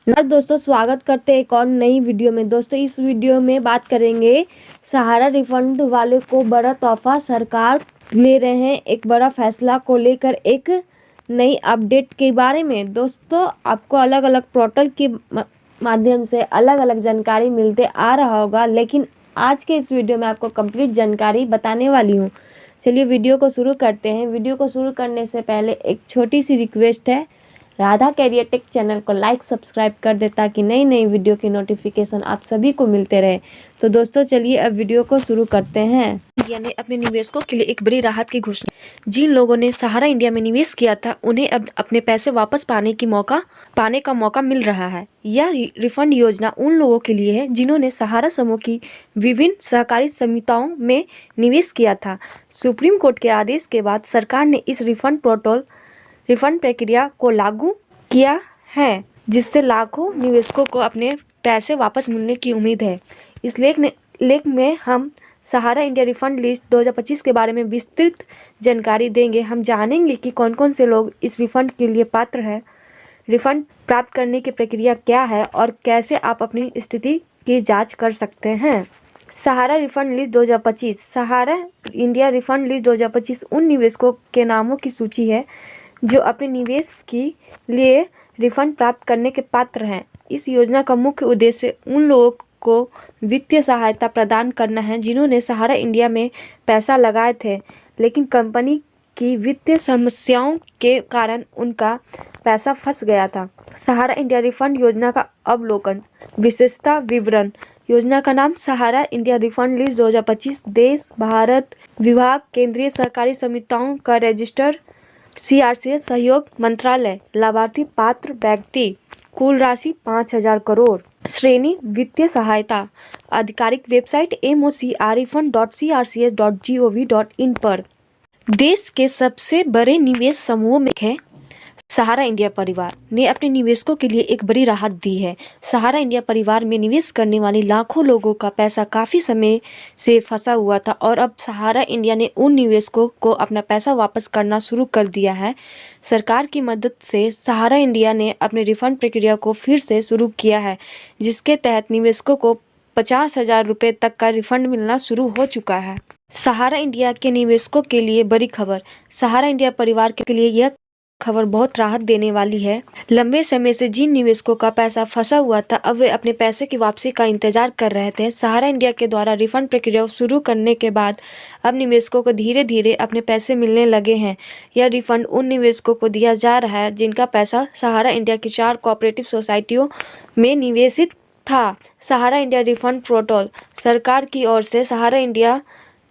दोस्तों, स्वागत करते हैं एक और नई वीडियो में। दोस्तों, इस वीडियो में बात करेंगे सहारा रिफंड वाले को बड़ा तोहफा। सरकार ले रहे हैं एक बड़ा फैसला को लेकर एक नई अपडेट के बारे में। दोस्तों, आपको अलग अलग पोर्टल के माध्यम से अलग अलग जानकारी मिलते आ रहा होगा, लेकिन आज के इस वीडियो में आपको कंप्लीट जानकारी बताने वाली हूँ। चलिए वीडियो को शुरू करते हैं। वीडियो को शुरू करने से पहले एक छोटी सी रिक्वेस्ट है, राधा कैरियर टेक चैनल को लाइक सब्सक्राइब कर दे ताकि नई नई वीडियो की नोटिफिकेशन आप सभी को मिलते रहे। तो दोस्तों, चलिए अब वीडियो को शुरू करते हैं। इंडिया ने अपने निवेशकों के लिए एक बड़ी राहत की घोषणा। जिन लोगों ने सहारा इंडिया में निवेश किया था, उन्हें अब अपने पैसे वापस पाने का मौका मिल रहा है। यह रिफंड योजना उन लोगों के लिए है जिन्होंने सहारा समूह की विभिन्न सहकारी समितियों में निवेश किया था। सुप्रीम कोर्ट के आदेश के बाद सरकार ने इस रिफंड प्रक्रिया को लागू किया है, जिससे लाखों निवेशकों को अपने पैसे वापस मिलने की उम्मीद है। इस लेख में हम सहारा इंडिया रिफंड लिस्ट 2025 के बारे में विस्तृत जानकारी देंगे। हम जानेंगे कि कौन कौन से लोग इस रिफंड के लिए पात्र हैं, रिफंड प्राप्त करने की प्रक्रिया क्या है और कैसे आप अपनी स्थिति की जांच कर सकते हैं। सहारा रिफंड लिस्ट 2025। सहारा इंडिया रिफंड लिस्ट 2025 उन निवेशकों के नामों की सूची है जो अपने निवेश के लिए रिफंड प्राप्त करने के पात्र हैं। इस योजना का मुख्य उद्देश्य उन लोगों को वित्तीय सहायता प्रदान करना है जिन्होंने सहारा इंडिया में पैसा लगाए थे, लेकिन कंपनी की वित्तीय समस्याओं के कारण उनका पैसा फंस गया था। सहारा इंडिया रिफंड योजना का अवलोकन। विशेषता विवरण। योजना का नाम सहारा इंडिया रिफंड लिस्ट 2025। देश भारत विभाग, केंद्रीय सहकारी समितियों का रजिस्टर, CRCS सहयोग मंत्रालय। लाभार्थी पात्र व्यक्ति। कुल राशि 5,000 करोड़। श्रेणी वित्तीय सहायता। आधिकारिक वेबसाइट mocrefund.crcs.gov.in पर। देश के सबसे बड़े निवेश समूहों में है सहारा इंडिया परिवार ने अपने निवेशकों के लिए एक बड़ी राहत दी है। सहारा इंडिया परिवार में निवेश करने वाले लाखों लोगों का पैसा काफ़ी समय से फंसा हुआ था और अब सहारा इंडिया ने उन निवेशकों को अपना पैसा वापस करना शुरू कर दिया है। सरकार की मदद से सहारा इंडिया ने अपने रिफंड प्रक्रिया को फिर से शुरू किया है, जिसके तहत निवेशकों को 50,000 रुपये तक का रिफंड मिलना शुरू हो चुका है। सहारा इंडिया के निवेशकों के लिए बड़ी खबर। सहारा इंडिया परिवार के लिए यह खबर बहुत राहत देने वाली है। लंबे समय से जिन निवेशकों का पैसा फंसा हुआ था, अब वे अपने पैसे की वापसी का इंतजार कर रहे थे। सहारा इंडिया के द्वारा रिफंड प्रक्रिया शुरू करने के बाद अब निवेशकों को धीरे धीरे अपने पैसे मिलने लगे हैं। यह रिफंड उन निवेशकों को दिया जा रहा है जिनका पैसा सहारा इंडिया की 4 कोऑपरेटिव सोसाइटियों में निवेशित था। सहारा इंडिया रिफंड पोर्टल। सरकार की ओर से सहारा इंडिया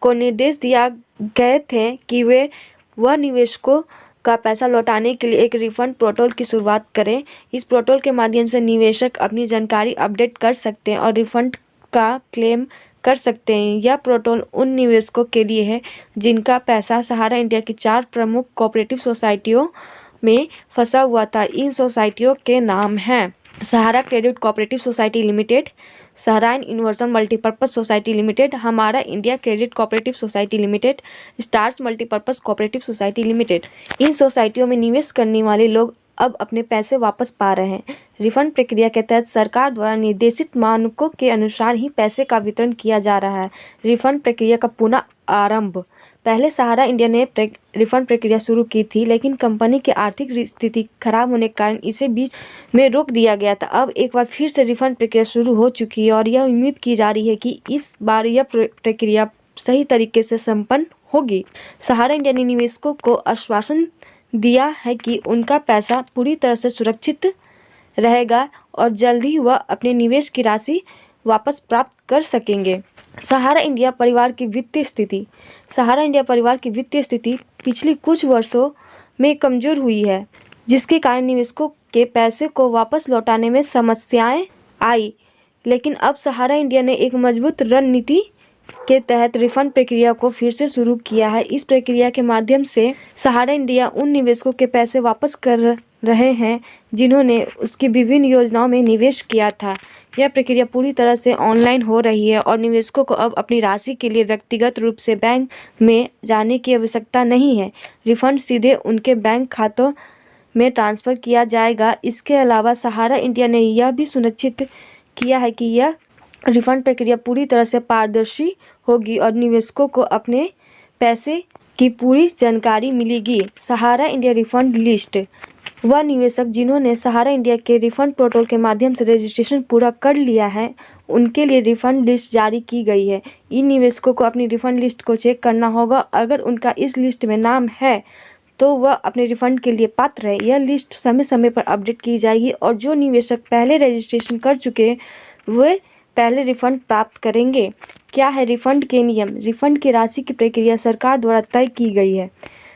को निर्देश दिया गए थे कि वह निवेशकों का पैसा लौटाने के लिए एक रिफंड पोर्टल की शुरुआत करें। इस पोर्टल के माध्यम से निवेशक अपनी जानकारी अपडेट कर सकते हैं और रिफंड का क्लेम कर सकते हैं। यह पोर्टल उन निवेशकों के लिए है जिनका पैसा सहारा इंडिया की 4 प्रमुख कोऑपरेटिव सोसाइटियों में फंसा हुआ था। इन सोसाइटियों के नाम हैं Sahara credit cooperative society limited, Sahara universal multipurpose society limited, हमारा India credit cooperative society limited, stars multipurpose cooperative society limited. इन सोसाइटियों में निवेश करने वाले लोग अब अपने पैसे वापस पा रहे हैं। रिफंड प्रक्रिया के तहत सरकार द्वारा निर्देशित मानकों के अनुसार ही पैसे का वितरण किया जा रहा है। रिफंड प्रक्रिया का पुनः आरंभ। पहले सहारा इंडिया ने रिफंड प्रक्रिया शुरू की थी, लेकिन कंपनी की आर्थिक स्थिति खराब होने के कारण इसे बीच में रोक दिया गया था। अब एक बार फिर से रिफंड प्रक्रिया शुरू हो चुकी है और यह उम्मीद की जा रही है कि इस बार यह प्रक्रिया सही तरीके से संपन्न होगी। सहारा इंडिया ने निवेशकों को आश्वासन दिया है कि उनका पैसा पूरी तरह से सुरक्षित रहेगा और जल्द ही वह अपने निवेश की राशि वापस प्राप्त कर सकेंगे। सहारा इंडिया परिवार की वित्तीय स्थिति। सहारा इंडिया परिवार की वित्तीय स्थिति पिछले कुछ वर्षों में कमजोर हुई है, जिसके कारण निवेशकों के पैसे को वापस लौटाने में समस्याएं आई। लेकिन अब सहारा इंडिया ने एक मजबूत रणनीति के तहत रिफंड प्रक्रिया को फिर से शुरू किया है। इस प्रक्रिया के माध्यम से सहारा इंडिया उन निवेशकों के पैसे वापस कर रहे हैं जिन्होंने उसकी विभिन्न योजनाओं में निवेश किया था। यह प्रक्रिया पूरी तरह से ऑनलाइन हो रही है और निवेशकों को अब अपनी राशि के लिए व्यक्तिगत रूप से बैंक में जाने की आवश्यकता नहीं है। रिफंड सीधे उनके बैंक खातों में ट्रांसफ़र किया जाएगा। इसके अलावा सहारा इंडिया ने यह भी सुनिश्चित किया है कि यह रिफंड प्रक्रिया पूरी तरह से पारदर्शी होगी और निवेशकों को अपने पैसे की पूरी जानकारी मिलेगी। सहारा इंडिया रिफंड लिस्ट। वह निवेशक जिन्होंने सहारा इंडिया के रिफंड पोर्टल के माध्यम से रजिस्ट्रेशन पूरा कर लिया है, उनके लिए रिफंड लिस्ट जारी की गई है। इन निवेशकों को अपनी रिफंड लिस्ट को चेक करना होगा। अगर उनका इस लिस्ट में नाम है तो वह अपने रिफंड के लिए पात्र है। यह लिस्ट समय समय पर अपडेट की जाएगी और जो निवेशक पहले रजिस्ट्रेशन कर चुके हैं वे पहले रिफंड प्राप्त करेंगे। क्या है रिफंड के नियम? रिफंड की राशि की प्रक्रिया सरकार द्वारा तय की गई है।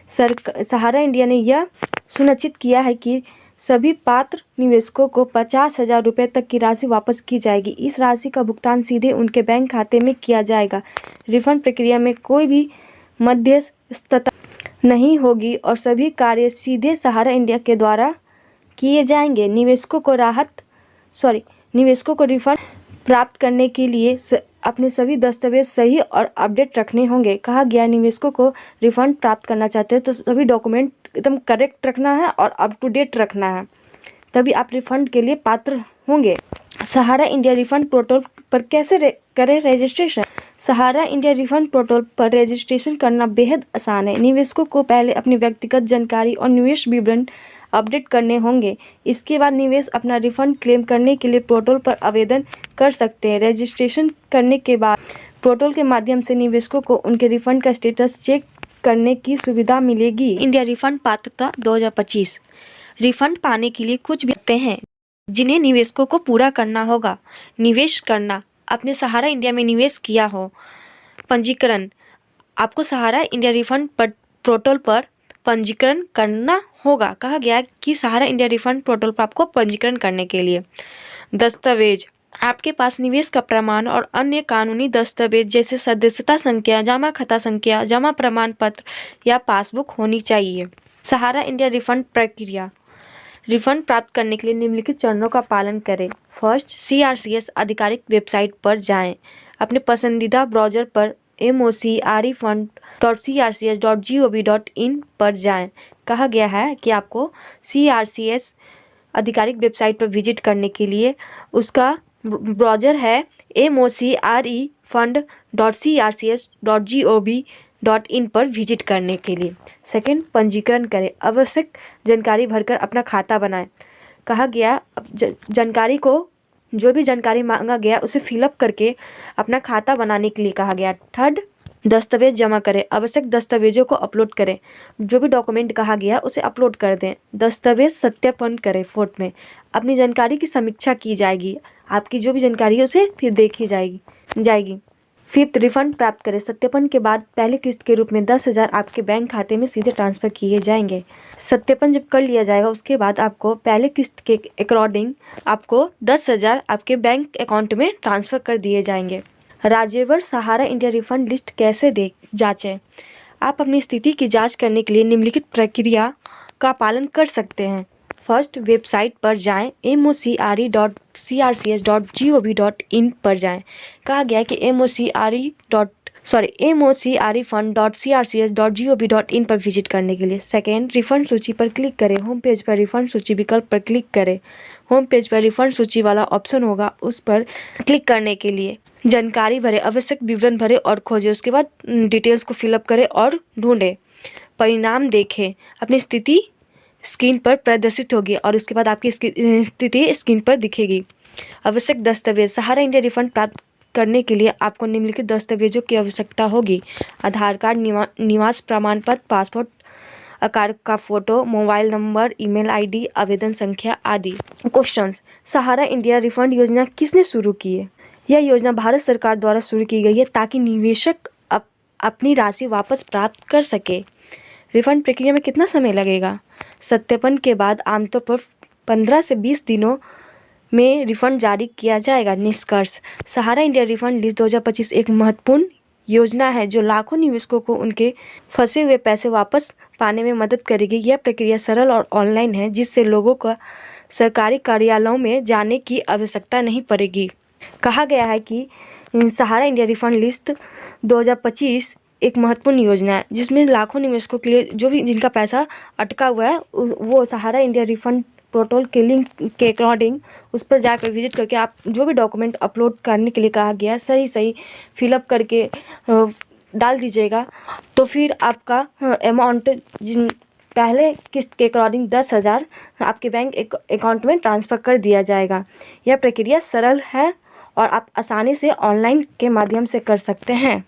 सहारा इंडिया ने यह सुनिश्चित किया है कि सभी पात्र निवेशकों को 50,000 रुपये तक की राशि वापस की जाएगी। इस राशि का भुगतान सीधे उनके बैंक खाते में किया जाएगा। रिफंड प्रक्रिया में कोई भी मध्यस्थता नहीं होगी और सभी कार्य सीधे सहारा इंडिया के द्वारा किए जाएंगे। निवेशकों को रिफंड प्राप्त करने के लिए अपने सभी दस्तावेज सही और अपडेट रखने होंगे। कहा गया निवेशकों को रिफंड प्राप्त करना चाहते हैं तो सभी डॉक्यूमेंट एकदम करेक्ट रखना है और अप टू डेट रखना है, तभी आप रिफंड के लिए पात्र होंगे। सहारा इंडिया रिफंड पोर्टल पर कैसे करें रजिस्ट्रेशन? सहारा इंडिया रिफंड पोर्टल पर रजिस्ट्रेशन करना बेहद आसान है। निवेशकों को पहले अपनी व्यक्तिगत जानकारी और निवेश विवरण अपडेट करने होंगे। इसके बाद निवेश अपना रिफंड क्लेम करने के लिए पोर्टल पर आवेदन कर सकते हैं। रजिस्ट्रेशन करने के बाद पोर्टल के माध्यम से निवेशकों को उनके रिफंड का स्टेटस चेक करने की सुविधा मिलेगी। इंडिया रिफंड पात्रता 2025। रिफंड पाने के लिए कुछ भी शर्तें हैं जिन्हें निवेशकों को पूरा करना होगा। निवेश करना, आपने सहारा इंडिया में निवेश किया हो। पंजीकरण, आपको सहारा इंडिया रिफंड पोर्टल पर पंजीकरण करना होगा। कहा गया कि सहारा इंडिया रिफंड पोर्टल पर आपको पंजीकरण करने के लिए दस्तावेज, आपके पास निवेश का प्रमाण और अन्य कानूनी दस्तावेज जैसे सदस्यता संख्या, जमा खाता संख्या, जमा प्रमाण पत्र या पासबुक होनी चाहिए। सहारा इंडिया रिफंड प्रक्रिया। रिफंड प्राप्त करने के लिए निम्नलिखित चरणों का पालन करें। फर्स्ट, CRCS आधिकारिक वेबसाइट पर जाएं। अपने पसंदीदा ब्राउज़र पर mocrefund.crcs.gov.in पर जाएं। कहा गया है कि आपको CRCS आधिकारिक वेबसाइट पर विजिट करने के लिए उसका ब्राउज़र है mocrefund.crcs.gov.in पर विजिट करने के लिए। सेकंड, पंजीकरण करें। आवश्यक जानकारी भरकर अपना खाता बनाएं। कहा गया जानकारी को जो भी जानकारी मांगा गया उसे फिलअप करके अपना खाता बनाने के लिए कहा गया। थर्ड, दस्तावेज जमा करें। आवश्यक दस्तावेजों को अपलोड करें। जो भी डॉक्यूमेंट कहा गया उसे अपलोड कर दें। दस्तावेज सत्यापन करें। फोर्थ में अपनी जानकारी की समीक्षा की जाएगी। आपकी जो भी जानकारी है उसे फिर देखी जाएगी। फिफ्थ, रिफंड प्राप्त करें। सत्यापन के बाद पहली किस्त के रूप में 10,000 आपके बैंक खाते में सीधे ट्रांसफ़र किए जाएंगे। सत्यापन जब कर लिया जाएगा उसके बाद आपको पहले किस्त के अकॉर्डिंग आपको 10,000 आपके बैंक अकाउंट में ट्रांसफ़र कर दिए जाएंगे। राज्यवार सहारा इंडिया रिफंड लिस्ट कैसे जांचें? आप अपनी स्थिति की जांच करने के लिए निम्नलिखित प्रक्रिया का पालन कर सकते हैं। फर्स्ट, वेबसाइट पर जाएं, mocre.crcs.gov.in पर जाएं। कहा गया कि mocrefund.crcs.gov.in पर विजिट करने के लिए। सेकेंड, रिफंड सूची पर क्लिक करें। होम पेज पर रिफंड सूची विकल्प पर क्लिक करें। होम पेज पर रिफंड सूची वाला ऑप्शन होगा, उस पर क्लिक करने के लिए जानकारी भरें, आवश्यक विवरण भरें और खोजें। उसके बाद डिटेल्स को फिलअप करें और ढूंढें। परिणाम देखें। अपनी स्थिति स्क्रीन पर प्रदर्शित होगी और उसके बाद आपकी स्थिति स्क्रीन पर दिखेगी। आवश्यक दस्तावेज। सहारा इंडिया रिफंड प्राप्त करने के लिए आपको निम्नलिखित दस्तावेजों की आवश्यकता होगी। आधार कार्ड, निवास प्रमाण पत्र, पासपोर्ट आकार का photo, mobile number, email ID, आवेदन संख्या आदि। क्वेश्चंस। सहारा इंडिया रिफंड योजना किसने शुरू की है? यह योजना भारत सरकार द्वारा शुरू की गई है ताकि निवेशक अपनी राशि वापस प्राप्त कर सके। रिफंड प्रक्रिया में कितना समय लगेगा? सत्यापन के बाद आमतौर पर 15 से 20 दिनों में रिफंड जारी किया जाएगा। निष्कर्ष। सहारा इंडिया रिफंड लिस्ट 2025 एक महत्वपूर्ण योजना है जो लाखों निवेशकों को उनके फंसे हुए पैसे वापस पाने में मदद करेगी। यह प्रक्रिया सरल और ऑनलाइन है जिससे लोगों को सरकारी कार्यालयों में जाने की आवश्यकता नहीं पड़ेगी। कहा गया है कि सहारा इंडिया रिफंड लिस्ट 2025 एक महत्वपूर्ण योजना है जिसमें लाखों निवेशकों के लिए जो भी जिनका पैसा अटका हुआ है वो सहारा इंडिया रिफंड पोर्टल के लिंक के अकॉर्डिंग उस पर जाकर विजिट करके आप जो भी डॉक्यूमेंट अपलोड करने के लिए कहा गया है सही सही फिलअप करके डाल दीजिएगा। तो फिर आपका अमाउंट जिन पहले किस्त के अकॉर्डिंग 10,000 आपके बैंक अकाउंट में ट्रांसफ़र कर दिया जाएगा। यह प्रक्रिया सरल है और आप आसानी से ऑनलाइन के माध्यम से कर सकते हैं।